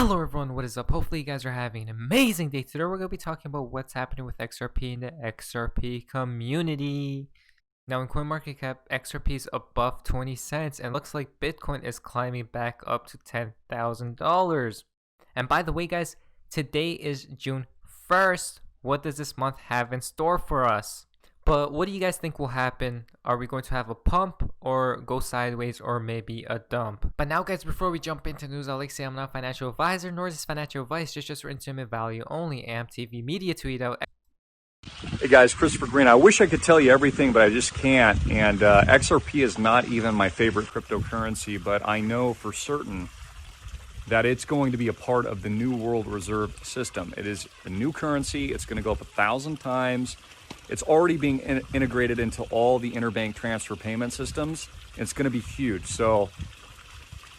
Hello everyone, what is up? Hopefully you guys are having an amazing day. Today we're going to be talking about what's happening with XRP in the XRP community. Now in CoinMarketCap, XRP is above 20 cents and looks like Bitcoin is climbing back up to $10,000. And by the way guys, today is June 1st. What does this month have in store for us? But what do you guys think will happen? Are we going to have a pump or go sideways or maybe a dump? But now guys, before we jump into news, I'd like to say I'm not a financial advisor, nor is this financial advice, just for entertainment value only. AMTV Media tweet out. Hey guys, Christopher Green. I wish I could tell you everything, but I just can't. And XRP is not even my favorite cryptocurrency, but I know for certain that it's going to be a part of the new world reserve system. It is a new currency. It's going to go up 1,000 times. It's already being integrated into all the interbank transfer payment systems. It's going to be huge. So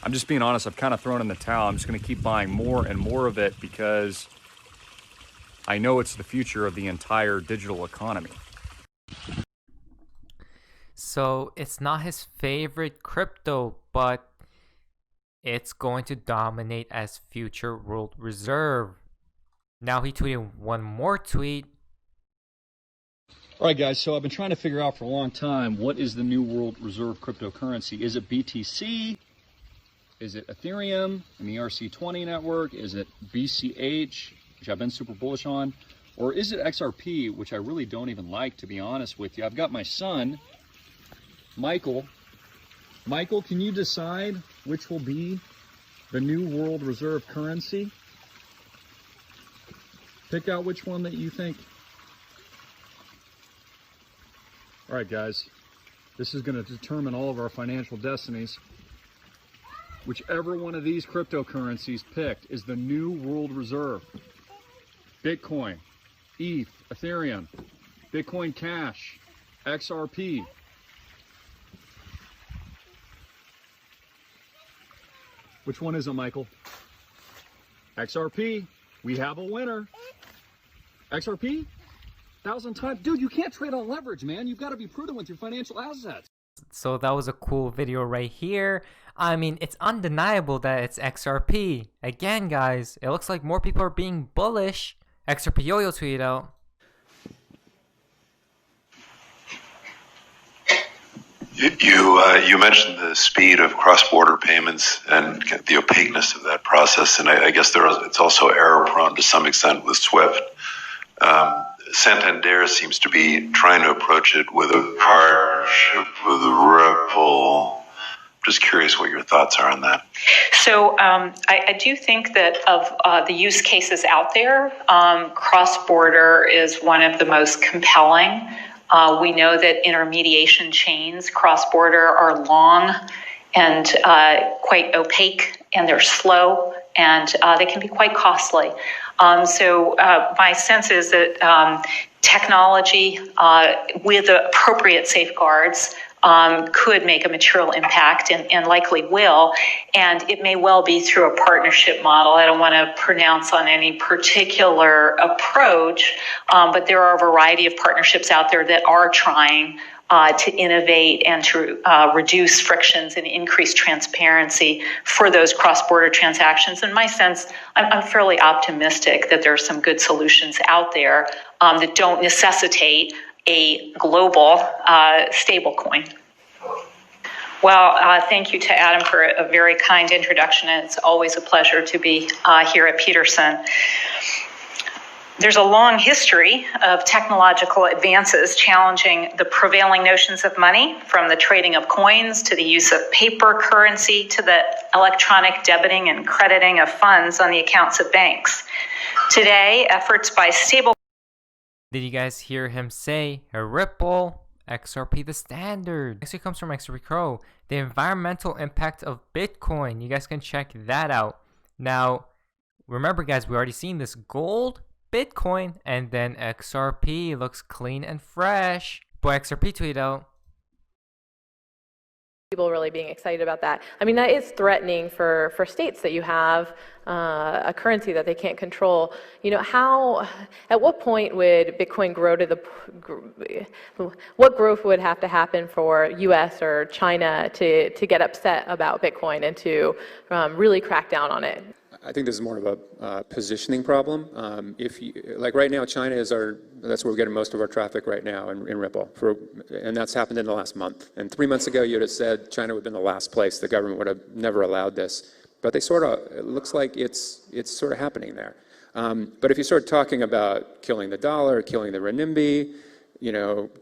I'm just being honest, I've kind of thrown in the towel. I'm just going to keep buying more and more of it because I know it's the future of the entire digital economy. So it's not his favorite crypto, but it's going to dominate as future world reserve. Now he tweeted one more tweet. All right, guys, so I've been trying to figure out for a long time, what is the new world reserve cryptocurrency? Is it BTC? Is it Ethereum and the ERC20 network? Is it BCH, which I've been super bullish on? Or is it XRP, which I really don't even like, to be honest with you? I've got my son, Michael. Michael, can you decide which will be the new world reserve currency? Pick out which one that you think. All right, guys, this is going to determine all of our financial destinies. Whichever one of these cryptocurrencies picked is the new world reserve. Bitcoin, ETH, Ethereum, Bitcoin Cash, XRP. Which one is it, Michael? XRP. We have a winner. XRP? 1,000 times. Dude, you can't trade on leverage, man. You've got to be prudent with your financial assets. So that was a cool video right here. I mean, it's undeniable that it's XRP. Again, guys, it looks like more people are being bullish. XRP Yo-Yo tweeted out. You mentioned the speed of cross-border payments and the opaqueness of that process, and I guess it's also error-prone to some extent with SWIFT. Santander seems to be trying to approach it with a partnership with Ripple. Just curious what your thoughts are on that. So I do think that of the use cases out there, cross-border is one of the most compelling. We know that intermediation chains cross-border are long and quite opaque, and they're slow, and they can be quite costly. So my sense is that technology with appropriate safeguards could make a material impact and likely will. And it may well be through a partnership model. I don't want to pronounce on any particular approach, but there are a variety of partnerships out there that are trying to innovate and to reduce frictions and increase transparency for those cross-border transactions. In my sense, I'm fairly optimistic that there are some good solutions out there that don't necessitate a global stablecoin. Well, thank you to Adam for a very kind introduction, and it's always a pleasure to be here at Peterson. There's a long history of technological advances challenging the prevailing notions of money, from the trading of coins to the use of paper currency to the electronic debiting and crediting of funds on the accounts of banks. Today, efforts by stable... Did you guys hear him say Ripple? XRP the standard. Next, it comes from XRP Crow. The environmental impact of Bitcoin. You guys can check that out. Now, remember guys, we already seen this gold, Bitcoin, and then XRP looks clean and fresh. Boy, XRP tweeted out. People really being excited about that. I mean, that is threatening for states that you have a currency that they can't control. You know, at what point would Bitcoin grow to what growth would have to happen for US or China to get upset about Bitcoin and to really crack down on it? I think this is more of a positioning problem. If you, like right now, China is that's where we're getting most of our traffic right now in Ripple, and that's happened in the last month. And 3 months ago, you'd have said China would have been the last place. The government would have never allowed this. But it looks like it's sort of happening there. But if you start talking about killing the dollar, killing the renminbi,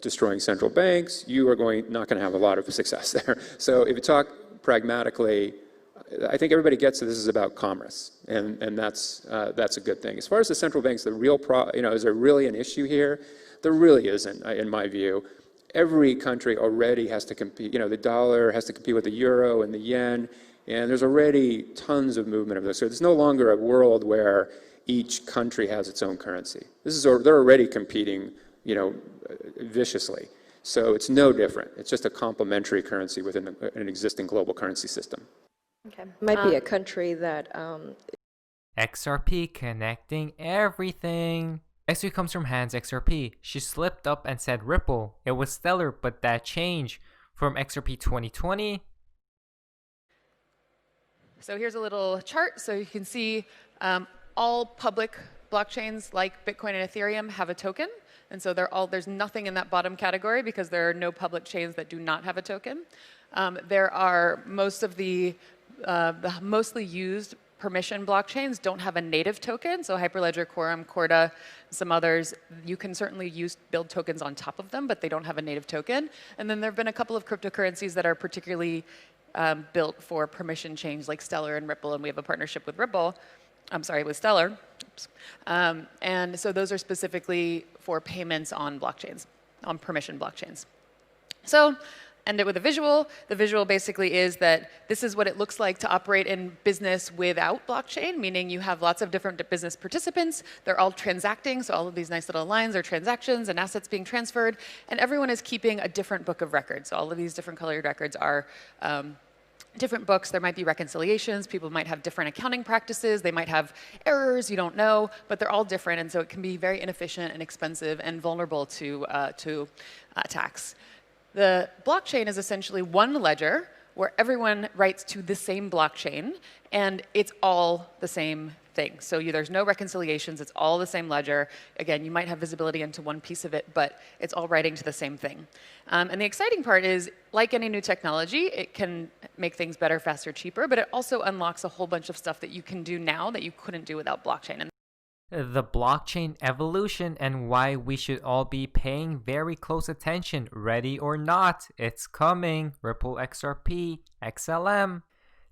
destroying central banks, you are not going to have a lot of success there. So if you talk pragmatically, I think everybody gets that this is about commerce, and that's a good thing. As far as the central banks, is there really an issue here? There really isn't, in my view. Every country already has to compete. The dollar has to compete with the euro and the yen, and there's already tons of movement of this. So there's no longer a world where each country has its own currency. They're already competing, viciously. So it's no different. It's just a complementary currency within an existing global currency system. Okay. Might be a country that XRP connecting everything. Next tweet comes from Hans XRP. She slipped up and said Ripple. It was stellar, but that changed from XRP 2020. So here's a little chart. So you can see all public blockchains like Bitcoin and Ethereum have a token. And so there's nothing in that bottom category because there are no public chains that do not have a token. There are most of the mostly used permission blockchains don't have a native token. So Hyperledger, Quorum, Corda, some others, you can certainly build tokens on top of them, but they don't have a native token. And then there have been a couple of cryptocurrencies that are particularly built for permission chains like Stellar and Ripple, and we have a partnership with with Stellar. Oops. And so those are specifically for payments on blockchains, on permission blockchains. So end it with a visual. The visual basically is that this is what it looks like to operate in business without blockchain, meaning you have lots of different business participants. They're all transacting, so all of these nice little lines are transactions and assets being transferred, and everyone is keeping a different book of records. So all of these different colored records are different books. There might be reconciliations. People might have different accounting practices. They might have errors. You don't know, but they're all different, and so it can be very inefficient and expensive and vulnerable to attacks. The blockchain is essentially one ledger where everyone writes to the same blockchain, and it's all the same thing. So there's no reconciliations. It's all the same ledger. Again, you might have visibility into one piece of it, but it's all writing to the same thing. And the exciting part is, like any new technology, it can make things better, faster, cheaper, but it also unlocks a whole bunch of stuff that you can do now that you couldn't do without blockchain. The blockchain evolution and why we should all be paying very close attention. Ready or not, it's coming. Ripple XRP, XLM.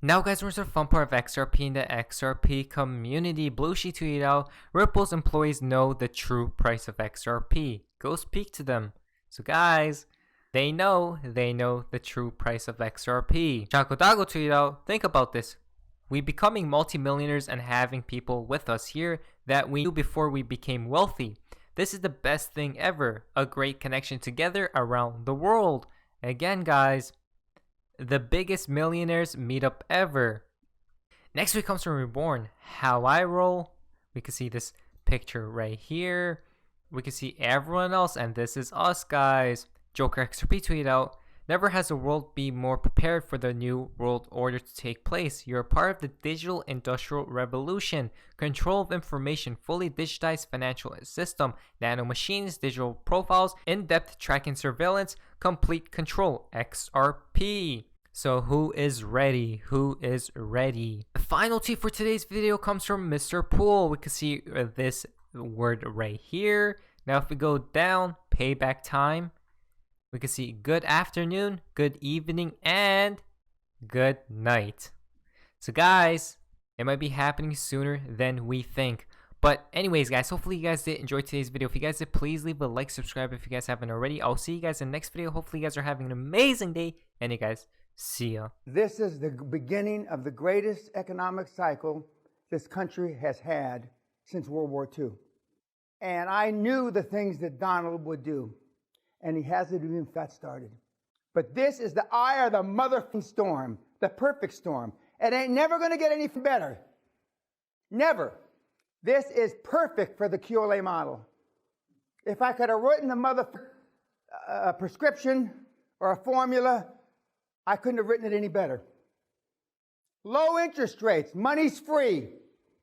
Now guys, where's the fun part of XRP in the XRP community? Blueshy tweeted out, Ripple's employees know the true price of XRP. Go speak to them. So guys, they know the true price of XRP. Chakodago tweeted out, think about this. We becoming multimillionaires and having people with us here that we knew before we became wealthy. This is the best thing ever. A great connection together around the world. Again guys, the biggest millionaires meetup ever. Next week comes from Reborn. How I roll. We can see this picture right here. We can see everyone else, and this is us guys. Joker XRP tweeted out, never has the world been more prepared for the new world order to take place. You're a part of the digital industrial revolution. Control of information, fully digitized financial system, nano machines, digital profiles, in-depth tracking surveillance, complete control. XRP. So who is ready? Who is ready? The final tweet for today's video comes from Mr. Pool. We can see this word right here. Now if we go down, payback time. We can see good afternoon, good evening, and good night. So guys, it might be happening sooner than we think. But anyways guys, hopefully you guys did enjoy today's video. If you guys did, please leave a like, subscribe if you guys haven't already. I'll see you guys in the next video. Hopefully you guys are having an amazing day. And you guys, see ya. This is the beginning of the greatest economic cycle this country has had since World War II. And I knew the things that Donald would do. And he hasn't even got started. But this is the eye of the motherfucking storm, the perfect storm. It ain't never going to get any better. Never. This is perfect for the QLA model. If I could have written a prescription or a formula, I couldn't have written it any better. Low interest rates, money's free.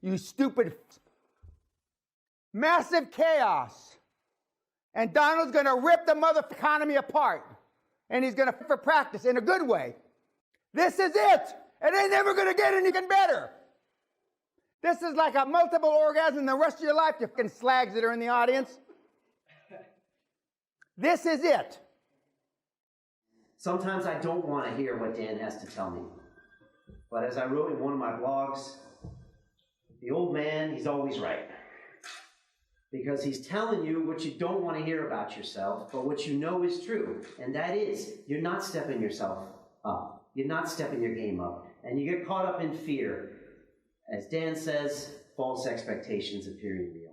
You stupid. Massive chaos. And Donald's going to rip the mother economy apart. And he's going to for practice in a good way. This is it. It ain't never going to get anything better. This is like a multiple orgasm the rest of your life, you fucking slags that are in the audience. This is it. Sometimes I don't want to hear what Dan has to tell me. But as I wrote in one of my blogs, the old man, he's always right. Because he's telling you what you don't want to hear about yourself, but what you know is true. And that is, you're not stepping yourself up. You're not stepping your game up. And you get caught up in fear. As Dan says, false expectations appearing real.